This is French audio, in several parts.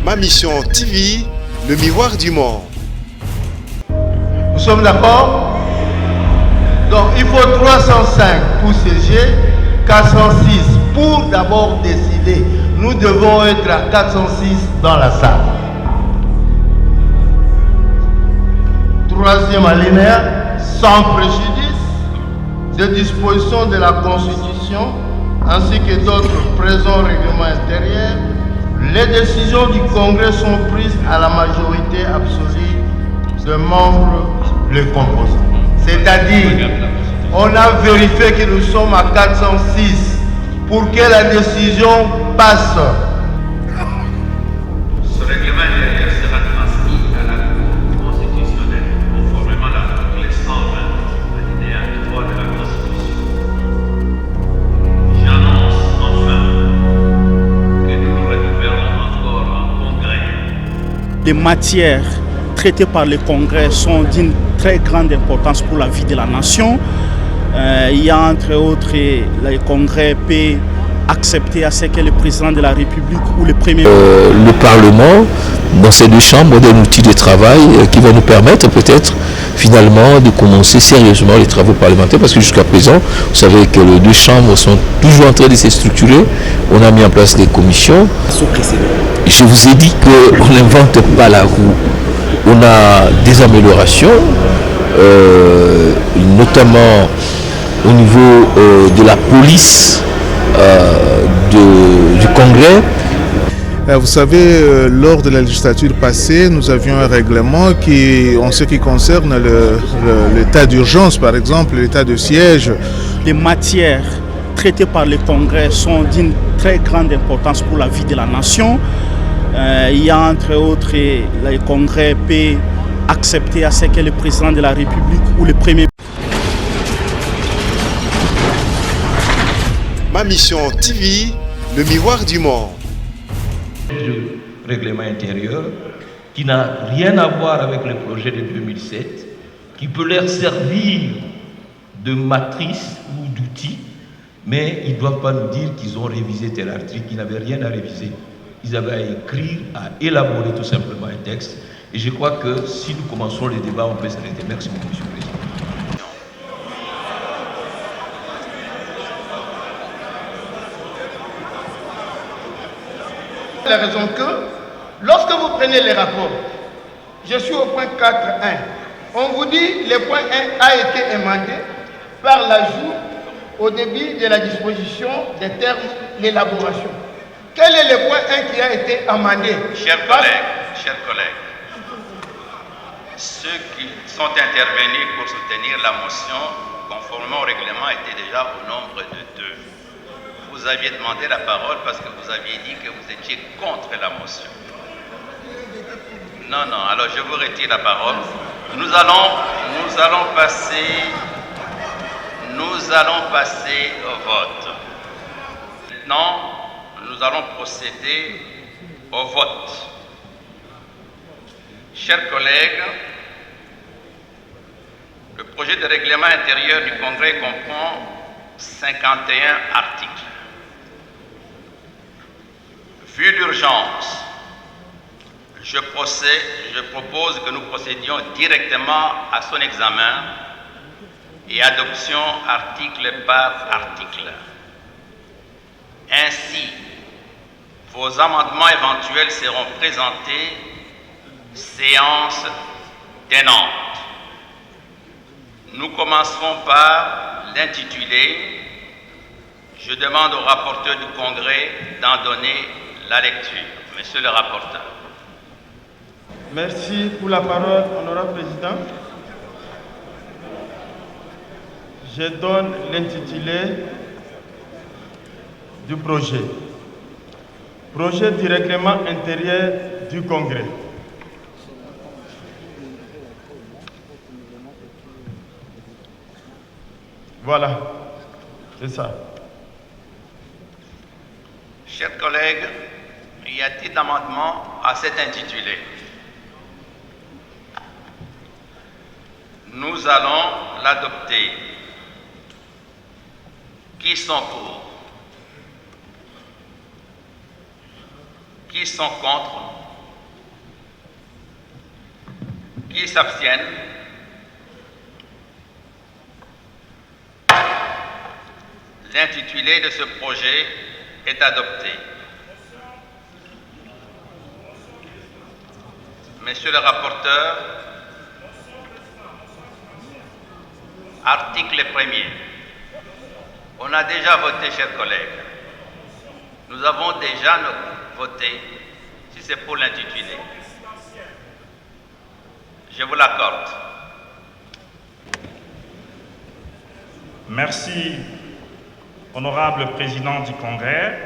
Ma Mission TV, le miroir du monde. Nous sommes d'accord? Donc il faut 305 pour siéger, 406 pour d'abord décider. Nous devons être à 406 dans la salle. Troisième alinéa, sans préjudice des dispositions de la Constitution ainsi que d'autres présents règlements intérieurs, les décisions du Congrès sont prises à la majorité absolue de membres les composants. C'est-à-dire, on a vérifié que nous sommes à 406 pour que la décision passe. Ce règlement intérieur sera transmis à la Cour constitutionnelle conformément à l'article 120 alinéa 3 de la Constitution. J'annonce enfin que nous nous récupérons encore en Congrès. Les matières traitées par le Congrès sont d'une très grande importance pour la vie de la nation. Il y a entre autres, le Congrès peut accepter à ce que le président de la République ou le Premier ministre... Le Parlement, dans ces deux chambres, a un outil de travail qui va nous permettre peut-être finalement de commencer sérieusement les travaux parlementaires, parce que jusqu'à présent, vous savez que les deux chambres sont toujours en train de se structurer. On a mis en place des commissions. Je vous ai dit qu'on n'invente pas la roue. On a des améliorations, notamment au niveau de la police du Congrès. Vous savez, lors de la législature passée, nous avions un règlement qui, en ce qui concerne l'état d'urgence, par exemple, l'état de siège. Les matières traitées par le Congrès sont d'une très grande importance pour la vie de la nation. Il y a entre autres, le Congrès peut accepter à ce que le président de la République ou le Premier ministre... Ma Mission TV, le miroir du monde. Du règlement intérieur qui n'a rien à voir avec le projet de 2007, qui peut leur servir de matrice ou d'outil, mais ils ne doivent pas nous dire qu'ils ont révisé tel article, qu'ils n'avaient rien à réviser. Ils avaient à écrire, à élaborer tout simplement un texte. Et je crois que si nous commençons les débats, on peut s'arrêter. Merci beaucoup, M. le Président. La raison que, lorsque vous prenez les rapports, je suis au point 4.1, on vous dit le point 1 a été émendé par l'ajout au début de la disposition des termes l'élaboration. Quel est le point 1 qui a été amendé? Chers collègues, ceux qui sont intervenus pour soutenir la motion, conformément au règlement, étaient déjà au nombre de 2. Vous aviez demandé la parole parce que vous aviez dit que vous étiez contre la motion. Non, alors je vous retire la parole. Nous allons passer au vote. Maintenant, nous allons procéder au vote. Chers collègues, le projet de règlement intérieur du Congrès comprend 51 articles. Vu l'urgence, je propose que nous procédions directement à son examen et adoption article par article. Ainsi, vos amendements éventuels seront présentés séance tenante. Nous commencerons par l'intitulé. Je demande au rapporteur du Congrès d'en donner la lecture. Monsieur le rapporteur. Merci pour la parole, honorable président. Je donne l'intitulé du projet. Projet du règlement intérieur du Congrès. Voilà, c'est ça. Chers collègues, y a-t-il d'amendement à cet intitulé? Nous allons l'adopter. Qui sont pour? Qui sont contre? Qui s'abstiennent? L'intitulé de ce projet est adopté. Monsieur le rapporteur, article 1er. On a déjà voté, chers collègues. Nous avons déjà voté, si c'est pour l'intitulé. Je vous l'accorde. Merci, honorable président du Congrès,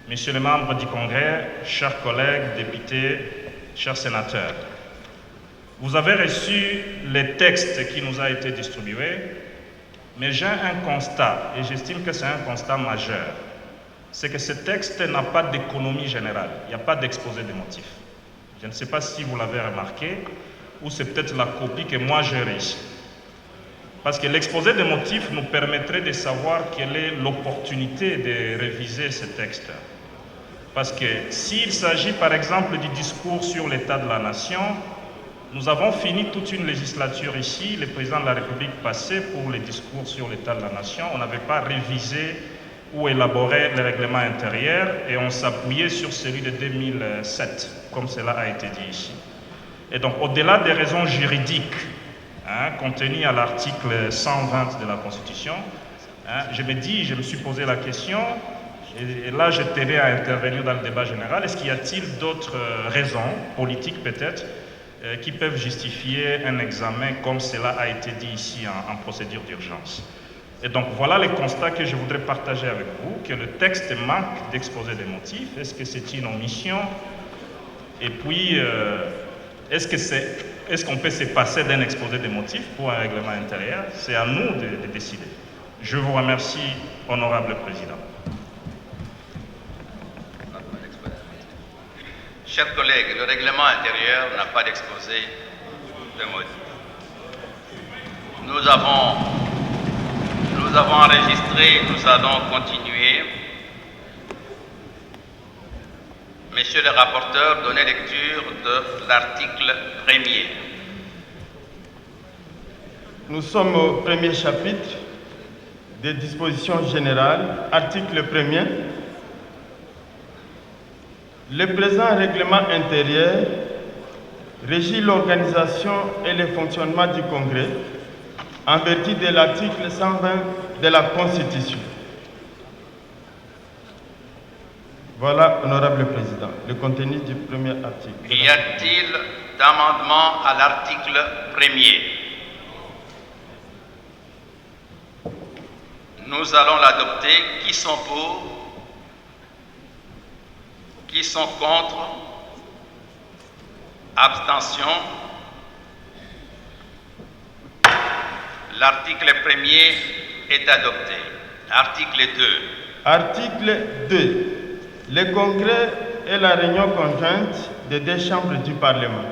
messieurs les membres du Congrès, chers collègues, députés, chers sénateurs. Vous avez reçu les textes qui nous ont été distribués, mais j'ai un constat, et j'estime que c'est un constat majeur. C'est que ce texte n'a pas d'économie générale, il n'y a pas d'exposé des motifs. Je ne sais pas si vous l'avez remarqué, ou c'est peut-être la copie que moi j'ai reçue. Parce que l'exposé des motifs nous permettrait de savoir quelle est l'opportunité de réviser ce texte. Parce que s'il s'agit par exemple du discours sur l'état de la nation, nous avons fini toute une législature ici, le président de la République passait pour les discours sur l'état de la nation, on n'avait pas révisé ou élaboré le règlement intérieur et on s'appuyait sur celui de 2007, comme cela a été dit ici. Et donc au-delà des raisons juridiques contenues à l'article 120 de la Constitution, je me suis posé la question, et là je tenais à intervenir dans le débat général, est-ce qu'il y a-t-il d'autres raisons, politiques peut-être, qui peuvent justifier un examen comme cela a été dit ici en procédure d'urgence. Et donc voilà les constats que je voudrais partager avec vous, que le texte manque d'exposer des motifs, est-ce que c'est une omission, et puis est-ce qu'on peut se passer d'un exposé des motifs pour un règlement intérieur? C'est à nous de décider. Je vous remercie, honorable président. Chers collègues, le règlement intérieur n'a pas d'exposé de motifs. Nous avons enregistré, nous allons continuer. Monsieur le rapporteur, donnez lecture de l'article 1er. Nous sommes au premier chapitre des dispositions générales, article 1er. Le présent règlement intérieur régit l'organisation et le fonctionnement du Congrès en vertu de l'article 120 de la Constitution. Voilà, honorable président, le contenu du premier article. Y a-t-il d'amendements à l'article 1er? Nous allons l'adopter. Qui sont pour? Qui sont contre? Abstention? L'article 1er est adopté. Article 2. Article 2. Le Congrès est la réunion conjointe des deux chambres du Parlement,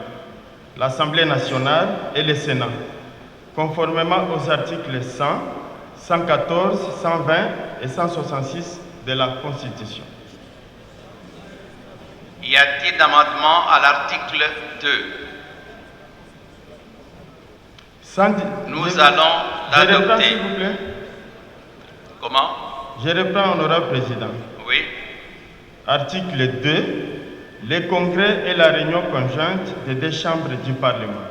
l'Assemblée nationale et le Sénat, conformément aux articles 100, 114, 120 et 166 de la Constitution. Y a-t-il d'amendements à l'article 2? Nous allons l'adopter. Je reprends, s'il vous plaît. Comment? Je reprends, honorable président. Oui. Article 2. Le Congrès est la réunion conjointe des deux chambres du Parlement.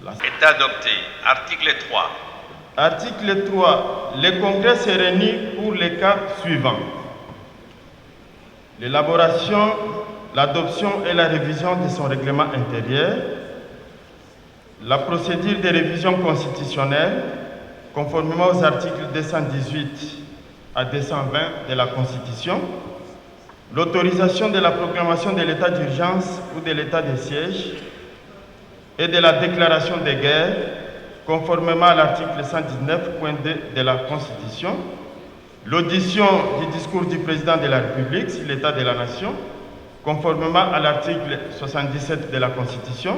Est adopté. Article 3. Article 3. Le Congrès se réunit pour les cas suivants. L'élaboration, l'adoption et la révision de son règlement intérieur, la procédure de révision constitutionnelle, conformément aux articles 218 à 220 de la Constitution, l'autorisation de la proclamation de l'état d'urgence ou de l'état de siège et de la déclaration de guerre, conformément à l'article 119.2 de la Constitution, l'audition du discours du président de la République sur l'état de la nation, conformément à l'article 77 de la Constitution,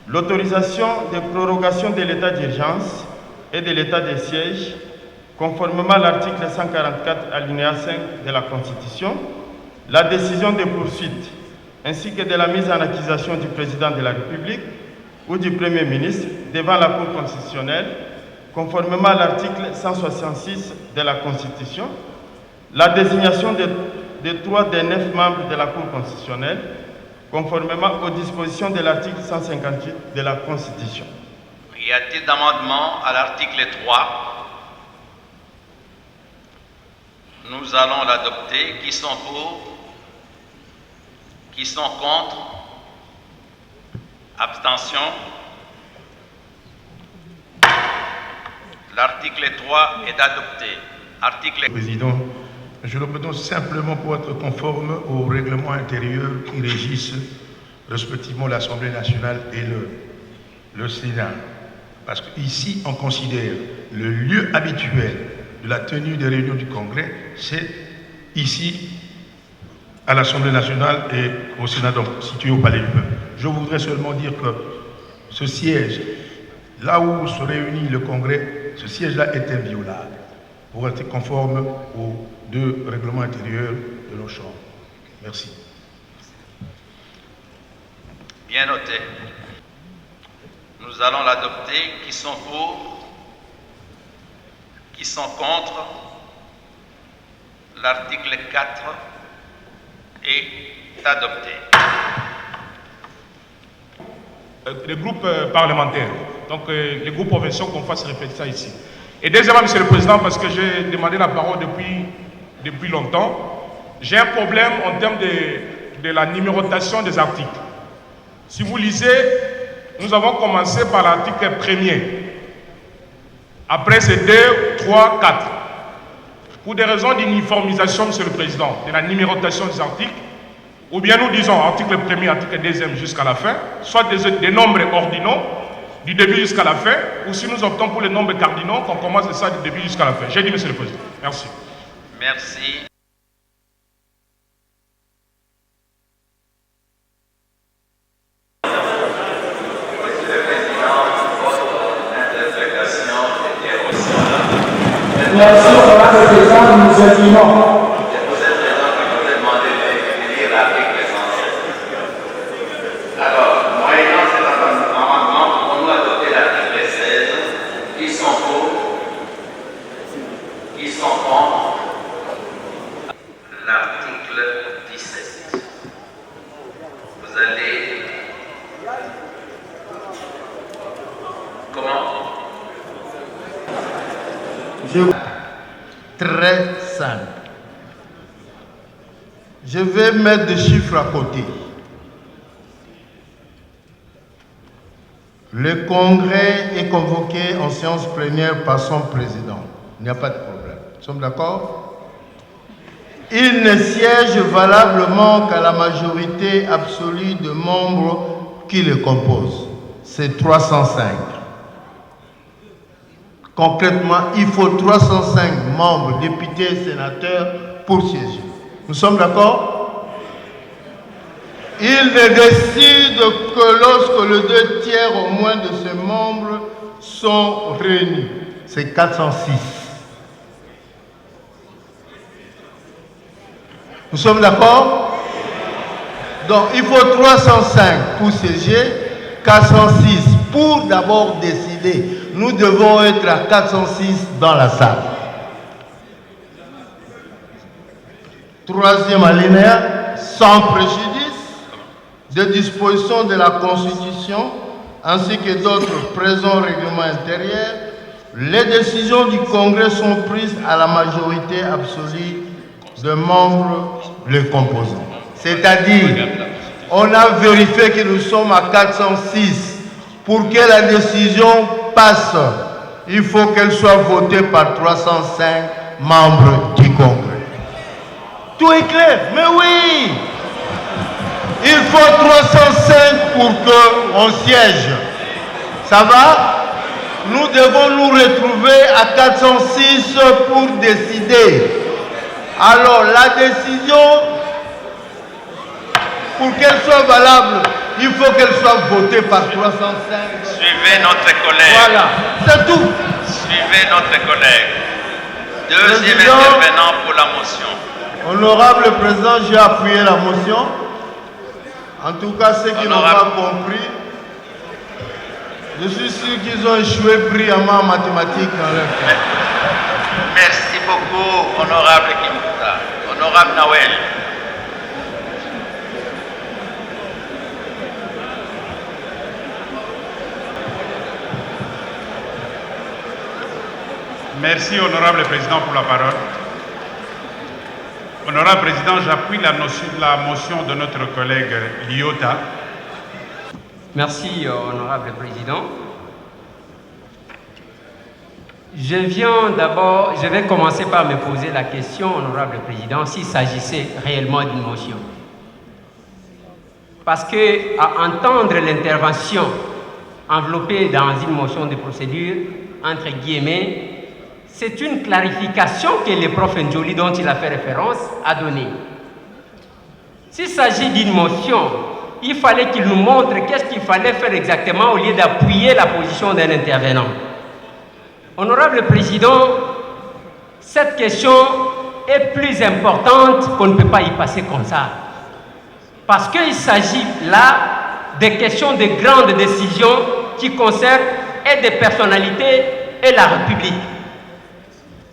l'autorisation de prorogation de l'état d'urgence et de l'état de siège, conformément à l'article 144 alinéa 5 de la Constitution, la décision de poursuite ainsi que de la mise en accusation du président de la République ou du Premier ministre devant la Cour constitutionnelle, conformément à l'article 166 de la Constitution, la désignation de 3 des 9 membres de la Cour constitutionnelle, conformément aux dispositions de l'article 158 de la Constitution. Y a-t-il d'amendements à l'article 3? Nous allons l'adopter. Qui sont pour? Qui sont contre? Abstention? L'article 3 est adopté. Article... Président, je le présente simplement pour être conforme aux règlements intérieurs qui régissent respectivement l'Assemblée nationale et le Sénat. Parce qu'ici, on considère le lieu habituel de la tenue des réunions du Congrès, c'est ici, à l'Assemblée nationale et au Sénat, donc situé au Palais du Peuple. Je voudrais seulement dire que ce siège, là où se réunit le Congrès, ce siège-là est inviolable pour être conforme aux 2 règlements intérieurs de nos chambres. Merci. Bien noté. Nous allons l'adopter. Qui sont pour? Qui sont contre? L'article 4 est adopté. Les groupes parlementaires, donc les groupes provinciaux, qu'on fasse répéter ça ici. Et deuxièmement, Monsieur le Président, parce que j'ai demandé la parole depuis longtemps, j'ai un problème en termes de la numérotation des articles. Si vous lisez, nous avons commencé par l'article 1er. Après, c'est 2, 3, 4. Pour des raisons d'uniformisation, Monsieur le Président, de la numérotation des articles, ou bien nous disons article 1er, article 2e jusqu'à la fin, soit des nombres ordinaux, du début jusqu'à la fin, ou si nous optons pour les nombres cardinaux, qu'on commence de ça du début jusqu'à la fin. J'ai dit, Monsieur le Président. Merci. Merci. Merci, Madame le Président, nous estimons. Très simple. Je vais mettre des chiffres à côté. Le Congrès est convoqué en séance plénière par son président. Il n'y a pas de problème. Nous sommes d'accord? Il ne siège valablement qu'à la majorité absolue de membres qui le composent. C'est 305. Concrètement, il faut 305 membres, députés et sénateurs pour siéger. Nous sommes d'accord? Il ne décide que lorsque les 2 tiers au moins de ces membres sont réunis. C'est 406. Nous sommes d'accord? Donc, il faut 305 pour siéger, 406 pour d'abord décider. Nous devons être à 406 dans la salle. 3e alinéa, sans préjudice des dispositions de la Constitution ainsi que d'autres présents règlements intérieurs, les décisions du Congrès sont prises à la majorité absolue de membres les composants. C'est-à-dire, on a vérifié que nous sommes à 406. Pour que la décision passe, il faut qu'elle soit votée par 305 membres du Congrès. Tout est clair, mais oui! Il faut 305 pour qu'on siège. Ça va? Nous devons nous retrouver à 406 pour décider. Alors, la décision, pour qu'elle soit valable, il faut qu'elle soit votée par 305. Suivez notre collègue. Voilà, c'est tout. Suivez notre collègue. Deuxième intervenant pour la motion. Honorable Président, j'ai appuyé la motion. En tout cas, ceux qui n'ont pas compris, Je suis sûr qu'ils ont échoué brillamment en mathématiques dans leur cas. Merci beaucoup, honorable Kimouta. Honorable Nawel. Merci, honorable président, pour la parole. Honorable président, j'appuie la motion de notre collègue Liota. Merci, honorable président. Je vais commencer par me poser la question, honorable président, s'il s'agissait réellement d'une motion. Parce que, à entendre l'intervention enveloppée dans une motion de procédure, entre guillemets, c'est une clarification que le prof Njoli, dont il a fait référence, a donnée. S'il s'agit d'une motion, il fallait qu'il nous montre qu'est-ce qu'il fallait faire exactement au lieu d'appuyer la position d'un intervenant. Honorable président, cette question est plus importante qu'on ne peut pas y passer comme ça. Parce qu'il s'agit là des questions de grandes décisions qui concernent et des personnalités et la République.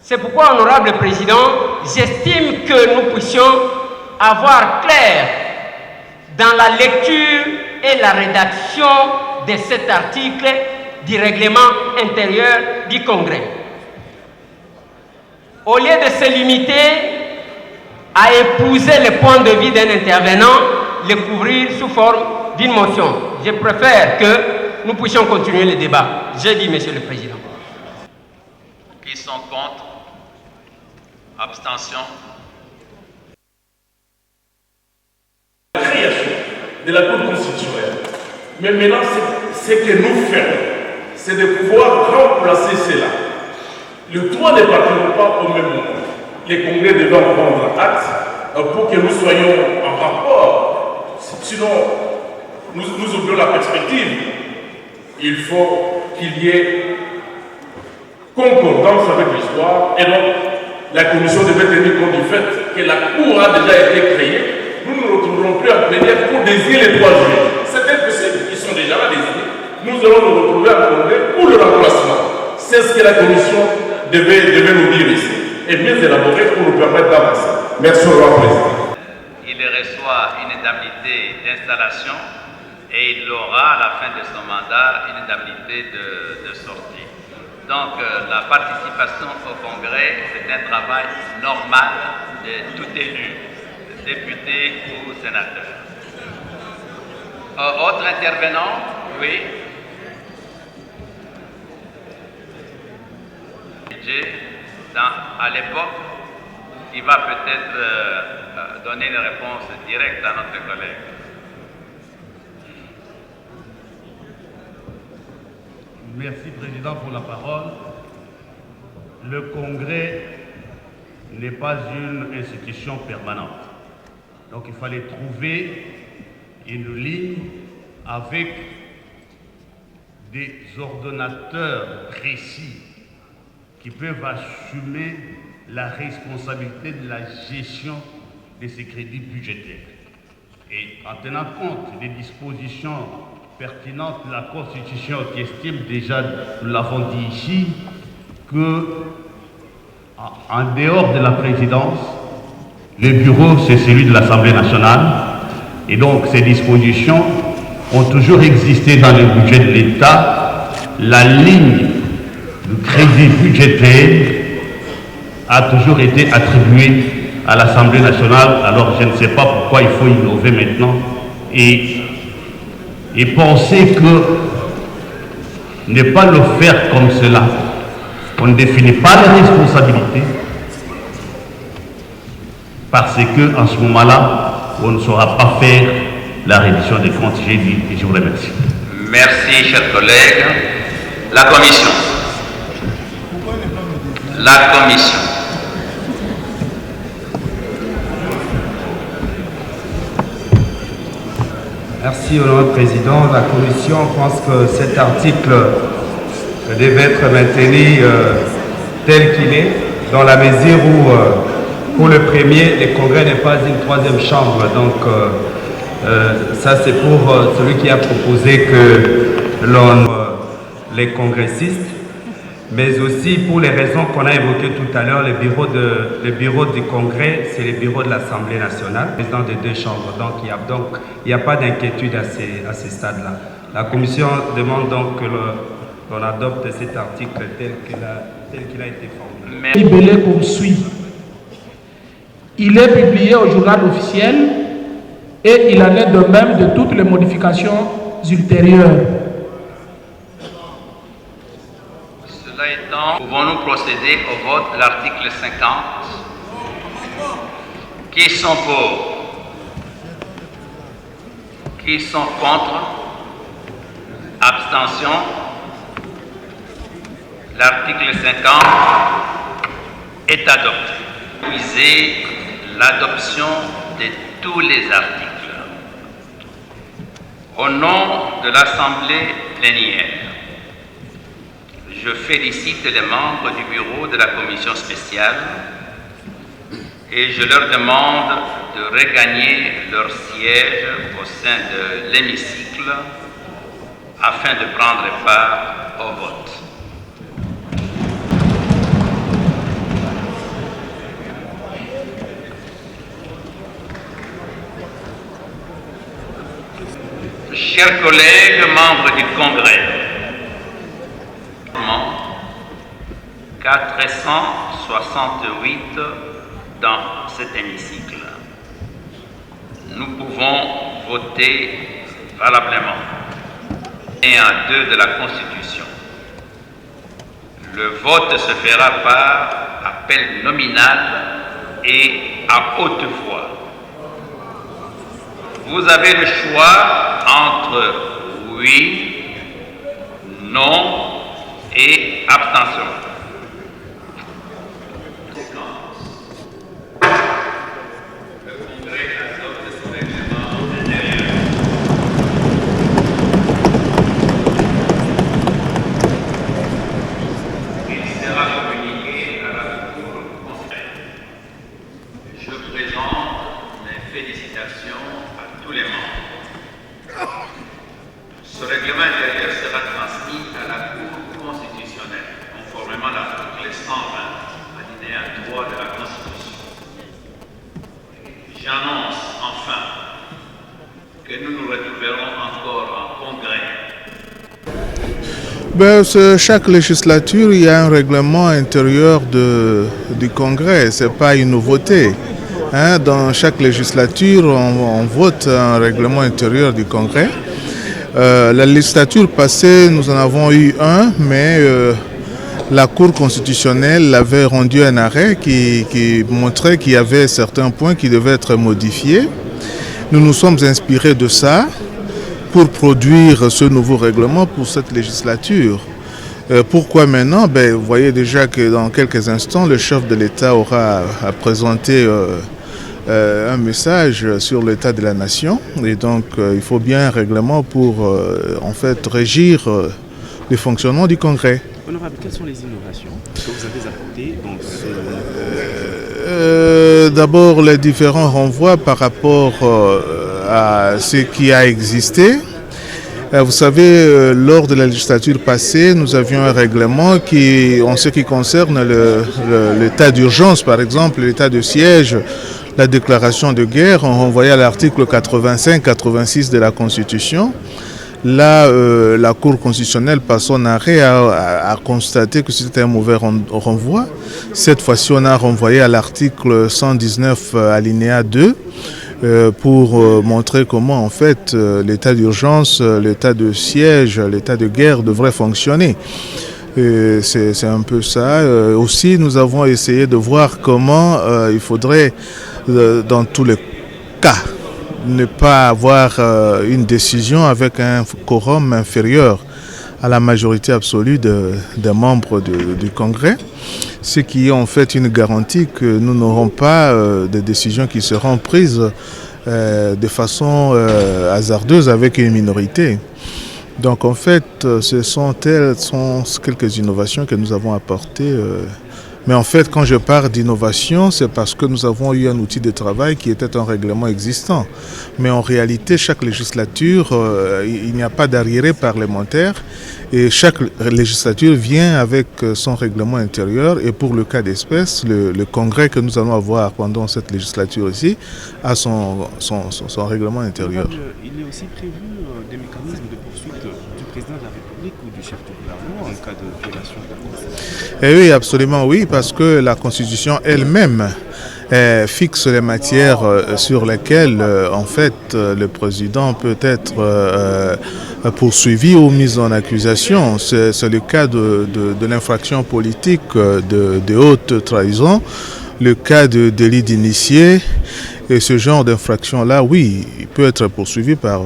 C'est pourquoi, honorable président, j'estime que nous puissions avoir clair dans la lecture et la rédaction de cet article du règlement intérieur du Congrès. Au lieu de se limiter à épouser le point de vue d'un intervenant, le couvrir sous forme d'une motion, je préfère que nous puissions continuer le débat. J'ai dit, monsieur le président. Qui sont contre? Abstention. La création de la Cour constitutionnelle. Mais maintenant, ce que nous faisons, c'est de pouvoir remplacer cela. Le droit ne partiront pas au même moment. Les congrès devront prendre acte pour que nous soyons en rapport. Sinon, nous oublions la perspective. Il faut qu'il y ait concordance avec l'histoire et donc la commission devait tenir compte du fait que la Cour a déjà été créée. Nous ne nous retrouverons plus en plénière pour désigner les 3 juges. C'est impossible, ils sont déjà là désignés. Nous allons nous retrouver en congrès pour le remplacement. C'est ce que la commission devait nous dire ici. Et mieux élaborer pour nous permettre d'avancer. Merci au revoir, président. Il reçoit une indemnité d'installation et il aura à la fin de son mandat une indemnité de sortie. Donc la participation au congrès, c'est un travail normal de tout élu, député ou sénateur. Autre intervenant? Oui. À l'époque, il va peut-être donner une réponse directe à notre collègue. Merci, Président, pour la parole. Le Congrès n'est pas une institution permanente. Donc, il fallait trouver une ligne avec des ordonnateurs précis qui peuvent assumer la responsabilité de la gestion de ces crédits budgétaires. Et en tenant compte des dispositions pertinente de la Constitution qui estime déjà, nous l'avons dit ici, que en dehors de la présidence, le bureau c'est celui de l'Assemblée nationale et donc ces dispositions ont toujours existé dans le budget de l'État. La ligne du crédit budgétaire a toujours été attribuée à l'Assemblée nationale, alors je ne sais pas pourquoi il faut innover maintenant et penser que ne pas le faire comme cela, on ne définit pas les responsabilités parce que en ce moment-là, on ne saura pas faire la reddition des comptes. J'ai dit et je vous remercie. Merci, chers collègues. La commission. La commission. Merci, Honorable Président. La Commission pense que cet article devait être maintenu tel qu'il est, dans la mesure où, pour le premier, le Congrès n'est pas une troisième chambre. Donc, ça, c'est pour celui qui a proposé que l'on les congressistes, mais aussi pour les raisons qu'on a évoquées tout à l'heure, le bureau du Congrès, c'est le bureau de l'Assemblée nationale, président des deux chambres. Donc il n'y a pas d'inquiétude à ces stades-là. La Commission demande donc que l'on adopte cet article tel qu'il a été formulé. Libellé comme suit. Il est publié au journal officiel et il en est de même de toutes les modifications ultérieures. Cela étant, pouvons-nous procéder au vote de l'article 50? Qui sont pour? Qui sont contre? Abstention? L'article 50 est adopté. Visez l'adoption de tous les articles. Au nom de l'Assemblée plénière, je félicite les membres du bureau de la commission spéciale et je leur demande de regagner leur siège au sein de l'hémicycle afin de prendre part au vote. Chers collègues, membres du Congrès, 468 dans cet hémicycle. Nous pouvons voter valablement. 1 à 2 de la Constitution. Le vote se fera par appel nominal et à haute voix. Vous avez le choix entre oui, non et abstention. J'annonce enfin que nous nous retrouverons encore en congrès. Chaque législature, il y a un règlement intérieur du Congrès. Ce n'est pas une nouveauté. Dans chaque législature, on vote un règlement intérieur du Congrès. La législature passée, nous en avons eu un, mais la Cour constitutionnelle avait rendu un arrêt qui montrait qu'il y avait certains points qui devaient être modifiés. Nous nous sommes inspirés de ça pour produire ce nouveau règlement pour cette législature. Pourquoi maintenant? Vous voyez déjà que dans quelques instants, le chef de l'État aura à présenter un message sur l'état de la nation. Et donc, il faut bien un règlement pour en fait régir le fonctionnement du Congrès. Honorable, quelles sont les innovations que vous avez apportées dans ce... D'abord, les différents renvois par rapport à ce qui a existé. Vous savez, lors de la législature passée, nous avions un règlement qui, en ce qui concerne l'état d'urgence, par exemple, l'état de siège, la déclaration de guerre, on renvoyait à l'article 85-86 de la Constitution. Là, la Cour constitutionnelle, par son arrêt, a constaté que c'était un mauvais renvoi. Cette fois-ci, on a renvoyé à l'article 119, alinéa 2, pour montrer comment, en fait, l'état d'urgence, l'état de siège, l'état de guerre devrait fonctionner. C'est un peu ça. Aussi, nous avons essayé de voir comment il faudrait, dans tous les cas, ne pas avoir une décision avec un quorum inférieur à la majorité absolue des membres du Congrès, ce qui est en fait une garantie que nous n'aurons pas des décisions qui seront prises de façon hasardeuse avec une minorité. Donc en fait, ce sont quelques innovations que nous avons apportées Mais en fait, quand je parle d'innovation, c'est parce que nous avons eu un outil de travail qui était un règlement existant. Mais en réalité, chaque législature, il n'y a pas d'arriéré parlementaire et chaque législature vient avec son règlement intérieur. Et pour le cas d'espèce, le congrès que nous allons avoir pendant cette législature ici a son règlement intérieur. Il est aussi prévu des mécanismes de poursuite du président de la République ou du chef du gouvernement en cas de violation de la Constitution. Et oui, absolument oui, parce que la Constitution elle-même fixe les matières sur lesquelles en fait le président peut être poursuivi ou mis en accusation. C'est le cas de l'infraction politique de haute trahison, le cas de délit d'initié. Et ce genre d'infraction-là, oui, il peut être poursuivi pas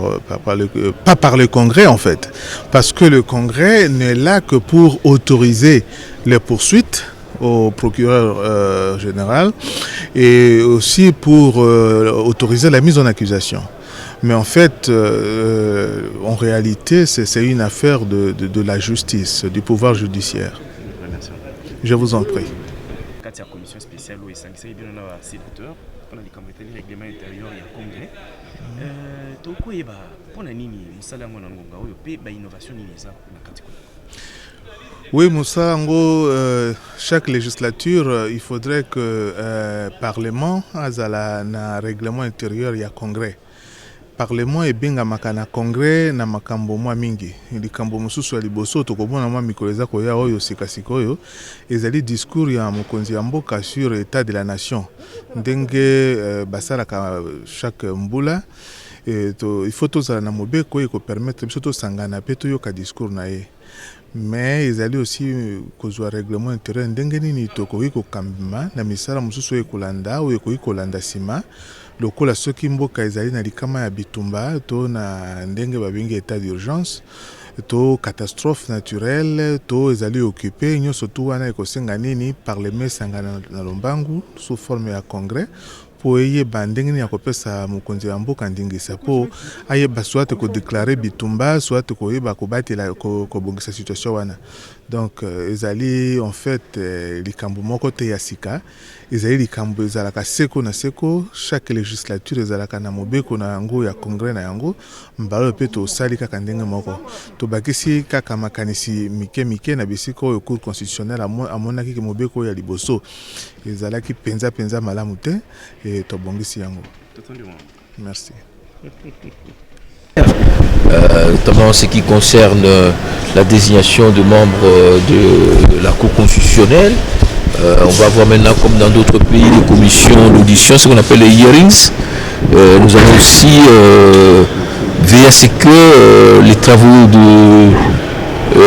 par le Congrès en fait, parce que le Congrès n'est là que pour autoriser les poursuites au procureur général et aussi pour autoriser la mise en accusation. Mais en fait, en réalité, c'est une affaire de la justice, du pouvoir judiciaire. Je vous en prie. La commission spéciale au SNC, bien on a sénateur, on a dit qu'on mettait le règlement intérieur, il y a congrès. Donc, pour la nini, musala mwana ngonga oyo pe ba innovation nini ça na katikolo. Oui, Moussa, en gros, chaque législature, il faudrait que le Parlement ait un règlement intérieur, il y a congrès. Parlement et bien makana congrès na makambo mwa mingi likambo mususu ya liboso tokobona mwa mikoleza koya oyo sikasiko oyo ezali discours ya mokonzi ya mboka sur état de la nation ndenge basalaka chaque mbula il faut tozala na mobeko eko permettre biso tosangana pe toyoka discours na ye. Mais ezali aussi kozwa règlement intérieur ndenge nini tokoki kokambima na misala mususu ekolanda oyo ekoki kolanda sima lokola soki mboka ezali na likama ya bitumba to na ndenge babengi état d'urgence to catastrophe naturelle to ezali occupé nyonso tu wana ekosenga nini parlement esangana na lombangu sous forme ya congrès po eyeba ndenge nini ya kopesa mokonzi ya mboka ndingisa po ayeba soit kodéclarer bitumba soit koyeba kobatela kobongisa situation wana. Donc ezali en fait likambo moko te ya sika ezali likambo ezalaka seko na seko chaque législature ezalaka na mobeko na yango ya congrès na yango mbalo pe tosali kaka ndenge moko tobakisi kaka makanisi mike na bisika oyo cour constitutionnelle amonaki ke mobeko ya liboso ezalaki penza malamu te et tobongisi yango. Merci. Notamment en ce qui concerne la désignation de membres de la Cour constitutionnelle. On va voir maintenant, comme dans d'autres pays, les commissions d'audition, ce qu'on appelle les hearings. Nous allons aussi veiller à ce que les travaux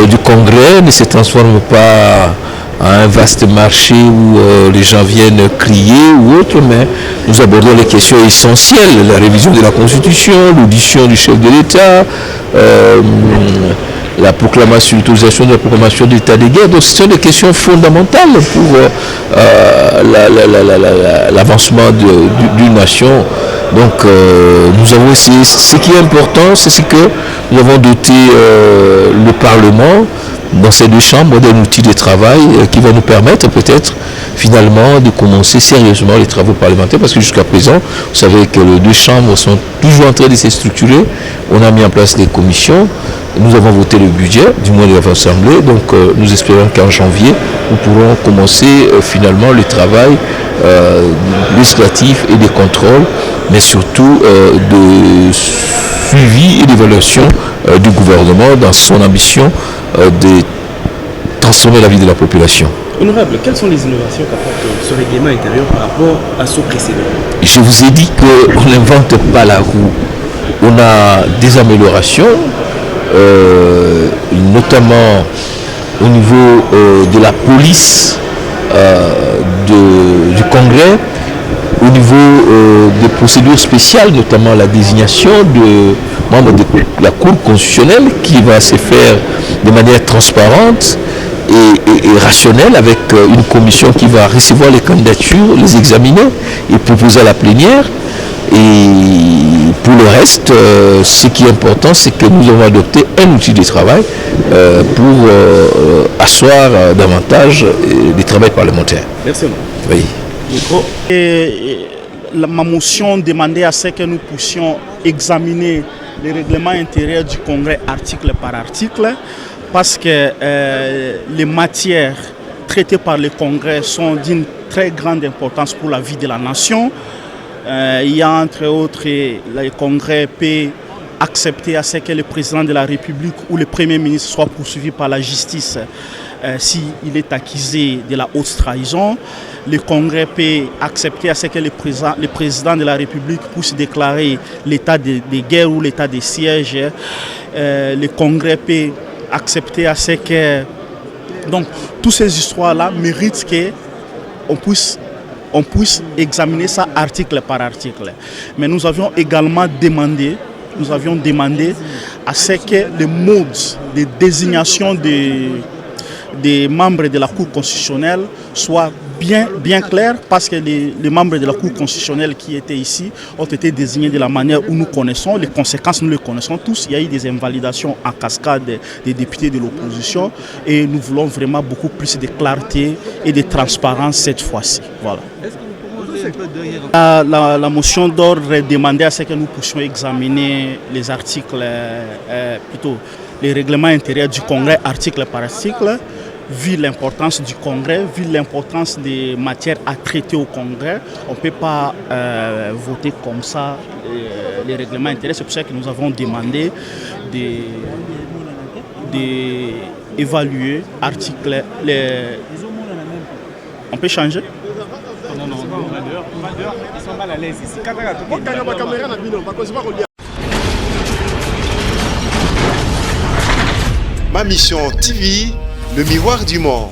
du Congrès ne se transforment pas à un vaste marché où les gens viennent crier ou autre, mais nous abordons les questions essentielles, la révision de la Constitution, l'audition du chef de l'État, la proclamation, l'autorisation de la proclamation de l'état de guerre. Donc ce sont des questions fondamentales pour l'avancement d'une nation. Donc nous avons essayé, ce qui est important, c'est que nous avons doté le Parlement dans ces deux chambres d'un outil de travail qui va nous permettre peut-être finalement de commencer sérieusement les travaux parlementaires, parce que jusqu'à présent, vous savez que les deux chambres sont toujours en train de se structurer. On a mis en place les commissions, nous avons voté le budget, du moins de l'Assemblée, donc nous espérons qu'en janvier, nous pourrons commencer finalement le travail législatif et de contrôle, mais surtout de suivi et d'évaluation du gouvernement dans son ambition de transformer la vie de la population. Honorable, quelles sont les innovations qu'apporte ce règlement intérieur par rapport à ce précédent? Je vous ai dit qu'on n'invente pas la roue. On a des améliorations, notamment au niveau de la police du Congrès, au niveau des procédures spéciales, notamment la désignation de membres de la Cour constitutionnelle qui va se faire de manière transparente et rationnelle, avec une commission qui va recevoir les candidatures, les examiner et proposer à la plénière. Et pour le reste, ce qui est important, c'est que nous avons adopté un outil de travail pour asseoir davantage le travail parlementaire. Merci. Oui. Ma motion demandait à ce que nous puissions examiner les règlements intérieurs du Congrès article par article, parce que les matières traitées par le Congrès sont d'une très grande importance pour la vie de la nation. Il y a entre autres, le Congrès peut accepter à ce que le président de la République ou le Premier ministre soit poursuivi par la justice s'il est accusé de la haute trahison. Le Congrès peut accepter à ce que le président de la République puisse déclarer l'état de guerre ou l'état de siège. Le Congrès peut accepter à ce que... Donc, toutes ces histoires-là méritent qu'on puisse examiner ça article par article. Mais nous avions également demandé à ce que les modes de désignation des membres de la Cour constitutionnelle soient bien clairs, parce que les membres de la Cour constitutionnelle qui étaient ici ont été désignés de la manière où nous connaissons. Les conséquences, nous les connaissons tous. Il y a eu des invalidations en cascade des députés de l'opposition et nous voulons vraiment beaucoup plus de clarté et de transparence cette fois-ci. Voilà. La motion d'ordre demandait à ce que nous puissions examiner les articles, plutôt les règlements intérieurs du Congrès, article par article, vu l'importance du Congrès, vu l'importance des matières à traiter au Congrès. On ne peut pas voter comme ça les règlements intérieurs. C'est pour ça que nous avons demandé d'évaluer article. On peut changer? Non, ils sont mal à l'aise ici. Ma mission TV, le miroir du monde.